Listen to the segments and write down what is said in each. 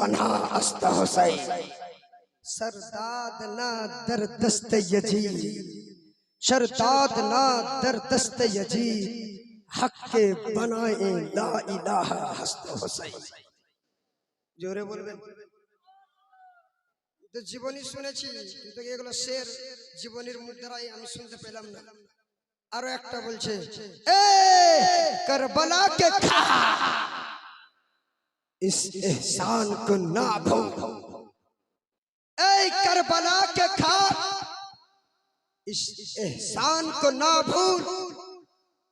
पनाह अस्त हुसैन सरदाद ना दर दस्त यजीद शरदाद ना दर दस्त यजीद हक के बनाए ला इलाहा हस्त हुसैन जोरे बोलबेन तो जीवनी শুনেছি কিন্তু এগুলো শের জীবনের মুদ্রায় আমি শুনতে পেলাম না আরো একটা বলছে এ करबला के खा इस एहसान को ना भूल ऐ करबला के खा इस एहसान को ना भूल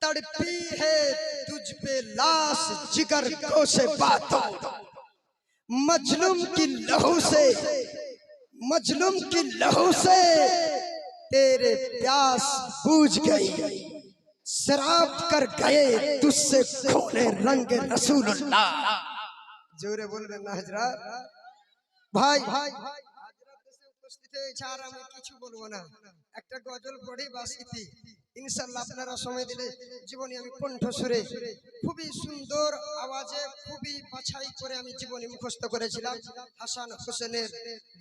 तड़पी है तुझ पे लाश जिगर को से बातों मजलूम की लहू से तेरे प्यास बूझ गई शराब कर गए तुझसे खूने रंग रसूलुल्लाह जोरे बोलबेन ना हजरत भाई উপস্থিত হয়েছে আর আমি কিছু বলবো না একটা গজল পড়ি বাস ইতি ইনশাআল্লাহ আপনারা সময় দিলে জীবনী আমি কণ্ঠ সুরে খুবই সুন্দর আওয়াজে খুবই বাছাই করে আমি জীবনী মুখস্থ করেছিলাম হাসান হোসেনের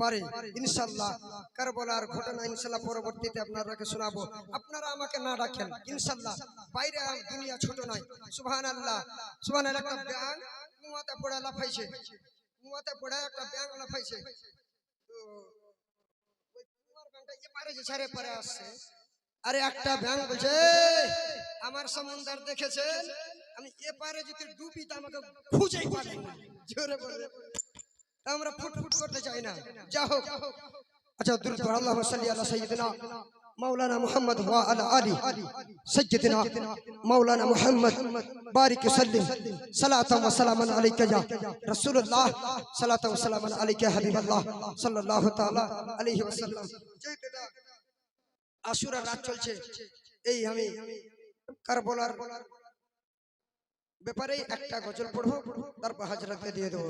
বারে ইনশাআল্লাহ কারবালার ঘটনা ইনশাআল্লাহ পরবর্তীতে আপনাদেরকে শোনাবো আপনারা আমাকে না রাখেন ইনশাআল্লাহ বাইরে দুনিয়া ছোট নয় সুবহানাল্লাহ সুবহানাল্লাহ একটা ব্যাং মুয়াতে পড়া লাফাইছে মুয়াতে পড়া একটা ব্যাং লাফাইছে তো ওই কুমার ব্যাংটা এপারে যে ছাড়ে পড়ে আসছে আরে একটা ব্যাং বলছে আমার সমুদ্র দেখেছেন আমি এপারে যদি ডুবি তা আমাকে খুঁজেই পাবে না জোরে বলে আমরা ফুটফুট করতে চাই না যা হোক अच्छा दुरूद पढ़ अल्लाहुम्मा सल्ली अला सय्यिदिना मौलाना मुहम्मद व अला आलि सय्यिदिना मौलाना मुहम्मद बारिक सल्लिम सलातन व सलामन अलैका या रसूलुल्लाह सलातन व सलामन अलैका हबीबल्लाह सल्लल्लाहु ताला अलैहि वसल्लम যেটা আশুরা রাত চলছে এই আমি কারবালার ব্যাপারে একটা গজল পড়ব তারপর হযরতকে দিয়ে দেব